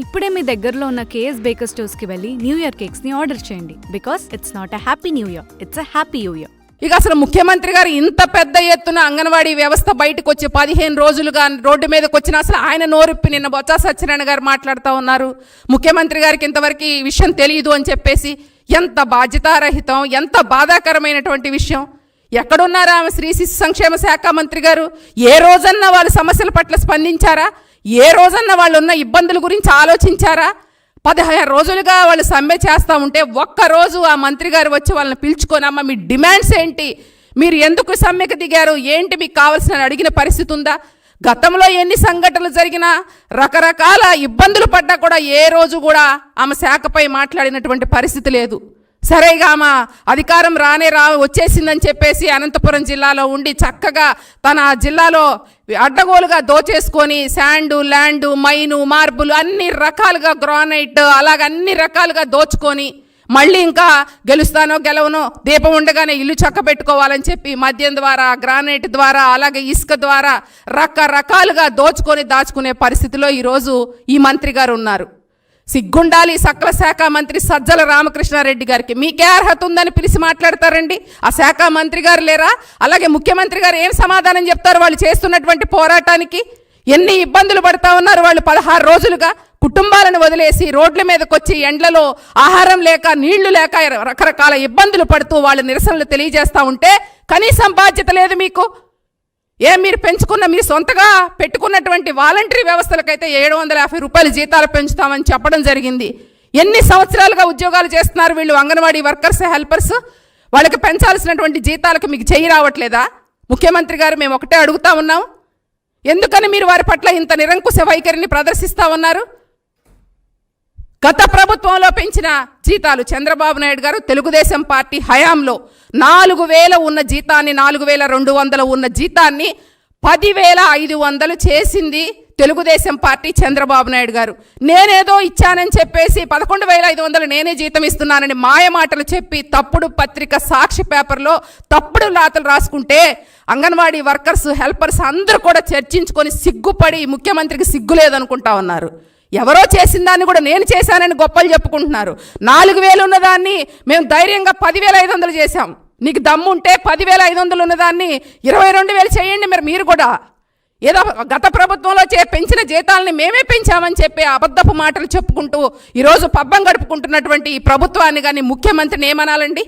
ఇప్పుడే మీ దగ్గరలో ఉన్న కేఎస్ బేకర్ స్టోర్స్ కి వెళ్ళి న్యూ ఇయర్ కేక్స్ ని ఆర్డర్ చేయండి. Because it's not a happy new year, it's a happy new year. ఇక అసలు ముఖ్యమంత్రి గారు ఇంత పెద్ద ఎత్తున అంగన్వాడీ వ్యవస్థ బయటకు వచ్చి 15 రోజులుగా రోడ్డు మీదకి వచ్చిన అసలు ఆయన నోరిప్పి నిన్న బొత్స సత్యనారాయణ గారు మాట్లాడుతూ ఉన్నారు. ముఖ్యమంత్రి గారికి ఇంతవరకు ఈ విషయం తెలియదు అని చెప్పేసి ఎంత బాధ్యతారహితం, ఎంత బాధాకరమైనటువంటి విషయం. ఎక్కడున్నారా ఆమె స్త్రీ శిశు సంక్షేమ శాఖ మంత్రి గారు? ఏ రోజన్నా వాళ్ళ సమస్యల పట్ల స్పందించారా? ఏ రోజన్నా వాళ్ళు ఉన్న ఇబ్బందుల గురించి ఆలోచించారా? 15 రోజులుగా వాళ్ళు సమ్మె చేస్తూ ఉంటే ఒక్కరోజు ఆ మంత్రి గారు వచ్చి వాళ్ళని పిలుచుకొని అమ్మ మీ డిమాండ్స్ ఏంటి, మీరు ఎందుకు సమ్మెకు దిగారు, ఏంటి మీకు కావాల్సిన అడిగిన పరిస్థితి ఉందా? గతంలో ఎన్ని సంఘటనలు జరిగినా రకరకాల ఇబ్బందులు పడ్డా కూడా ఏ రోజు కూడా ఆమె శాఖపై మాట్లాడినటువంటి పరిస్థితి లేదు. సరేగా ఆమె అధికారం వచ్చేసిందని చెప్పేసి అనంతపురం జిల్లాలో ఉండి చక్కగా తన జిల్లాలో అడ్డగోలుగా దోచేసుకొని శాండు, ల్యాండు, మైను, మార్బుల్ అన్ని రకాలుగా గ్రానైట్ అలాగ అన్ని రకాలుగా దోచుకొని మళ్ళీ ఇంకా గెలుస్తానో గెలవనో దీపం ఉండగానే ఇల్లు చక్కబెట్టుకోవాలని చెప్పి మద్యం ద్వారా, గ్రానైట్ ద్వారా, అలాగే ఇసుక ద్వారా రకరకాలుగా దాచుకునే పరిస్థితిలో ఈరోజు ఈ మంత్రి గారు ఉన్నారు. సిగ్గుండాలి సకల శాఖ మంత్రి సజ్జల రామకృష్ణారెడ్డి గారికి. మీకే అర్హత ఉందని పిలిచి మాట్లాడతారండి? ఆ శాఖ మంత్రి గారు లేరా? అలాగే ముఖ్యమంత్రి గారు ఏం సమాధానం చెప్తారు వాళ్ళు చేస్తున్నటువంటి పోరాటానికి? ఎన్ని ఇబ్బందులు పడతా ఉన్నారు వాళ్ళు 16 రోజులుగా. కుటుంబాలను వదిలేసి రోడ్ల మీదకి వచ్చి ఎండ్లలో ఆహారం లేక, నీళ్లు లేక రకరకాల ఇబ్బందులు పడుతూ వాళ్ళు నిరసనలు తెలియజేస్తూ ఉంటే కనీసం బాధ్యత లేదు మీకు. మీరు పెంచుకున్న మీ సొంతగా పెట్టుకున్నటువంటి వాలంటరీ వ్యవస్థలకైతే 750 రూపాయలు జీతాలు పెంచుతామని చెప్పడం జరిగింది. ఎన్ని సంవత్సరాలుగా ఉద్యోగాలు చేస్తున్నారు వీళ్ళు అంగన్వాడీ వర్కర్స్, హెల్పర్స్? వాళ్ళకి పెంచాల్సినటువంటి జీతాలకు మీకు చెయ్యి రావట్లేదా? ముఖ్యమంత్రి గారు మేము ఒకటే అడుగుతా ఉన్నాం, ఎందుకని మీరు వారి పట్ల ఇంత నిరంకుశ వైఖరిని ప్రదర్శిస్తూ ఉన్నారు? గత ప్రభుత్వంలో పెంచిన జీతాలు చంద్రబాబు నాయుడు గారు తెలుగుదేశం పార్టీ హయాంలో 4,000 ఉన్న జీతాన్ని, 4,200 ఉన్న జీతాన్ని 10,500 చేసింది తెలుగుదేశం పార్టీ చంద్రబాబు నాయుడు గారు. నేనేదో ఇచ్చానని చెప్పేసి 11,500 నేనే జీతం ఇస్తున్నానని మాయ మాటలు చెప్పి తప్పుడు పత్రిక సాక్షి పేపర్లో తప్పుడు రాతలు రాసుకుంటే అంగన్వాడీ వర్కర్స్, హెల్పర్స్ అందరూ కూడా చర్చించుకొని సిగ్గుపడి ముఖ్యమంత్రికి సిగ్గు లేదనుకుంటా ఉన్నారు. ఎవరో చేసిన దాన్ని కూడా నేను చేశానని గొప్పలు చెప్పుకుంటున్నారు. 4,000 ఉన్నదాన్ని మేము ధైర్యంగా 10,500 చేశాం. నీకు దమ్ముంటే 10,500 ఉన్నదాన్ని 22,000 చేయండి. మీరు కూడా ఏదో గత ప్రభుత్వంలో పెంచిన జీతాలని మేమే పెంచామని చెప్పి అబద్ధపు మాటలు చెప్పుకుంటూ ఈరోజు పబ్బం గడుపుకుంటున్నటువంటి ఈ ప్రభుత్వాన్ని కానీ ముఖ్యమంత్రిని ఏమనాలండి?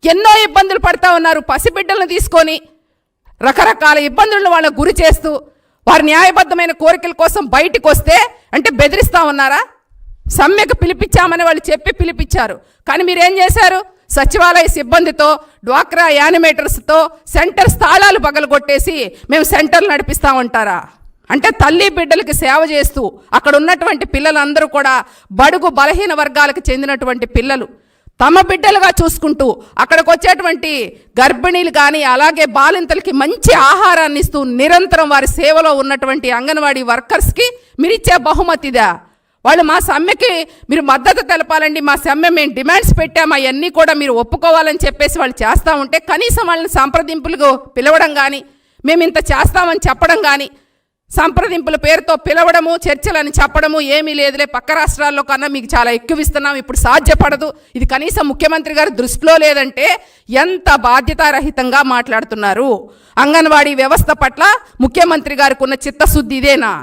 ఎన్నో ఇబ్బందులు పడతా ఉన్నారు. పసిబిడ్డలను తీసుకొని రకరకాల ఇబ్బందులను వాళ్ళకు గురి చేస్తూ వారి న్యాయబద్ధమైన కోరికల కోసం బయటికి వస్తే అంటే బెదిరిస్తా ఉన్నారా? సమ్మెకు పిలిపించామని వాళ్ళు చెప్పి పిలిపించారు. కానీ మీరేం చేశారు? సచివాలయ సిబ్బందితో, డ్వాక్రా యానిమేటర్స్తో సెంటర్స్ తాళాలు పగలగొట్టేసి మేము సెంటర్లు నడిపిస్తామంటారా? అంటే తల్లి బిడ్డలకి సేవ చేస్తూ అక్కడ ఉన్నటువంటి పిల్లలందరూ కూడా బడుగు బలహీన వర్గాలకు చెందినటువంటి పిల్లలు తమ బిడ్డలుగా చూసుకుంటూ అక్కడికి వచ్చేటువంటి గర్భిణీలు కానీ అలాగే బాలింతలకి మంచి ఆహారాన్ని ఇస్తూ నిరంతరం వారి సేవలో ఉన్నటువంటి అంగన్వాడీ వర్కర్స్కి మీరిచ్చే బహుమతిదా? వాళ్ళు మా సమ్మెకి మీరు మద్దతు తెలపాలండి, మా సమ్మె మేము డిమాండ్స్ పెట్టాము అవన్నీ కూడా మీరు ఒప్పుకోవాలని చెప్పేసి వాళ్ళు చేస్తూ ఉంటే కనీసం వాళ్ళని సంప్రదింపులకు పిలవడం కానీ, మేము ఇంత చేస్తామని చెప్పడం కానీ, సంప్రదింపుల పేరుతో పిలవడము, చర్చలని చెప్పడము ఏమీ లేదులే, పక్క రాష్ట్రాల్లో కన్నా మీకు చాలా ఎక్కువ ఇస్తున్నాం, ఇప్పుడు సాధ్యపడదు, ఇది కనీసం ముఖ్యమంత్రి గారి దృష్టిలో లేదంటే ఎంత బాధ్యతారహితంగా మాట్లాడుతున్నారు? అంగన్వాడీ వ్యవస్థ పట్ల ముఖ్యమంత్రి గారికి ఉన్న చిత్తశుద్ధి ఇదేనా?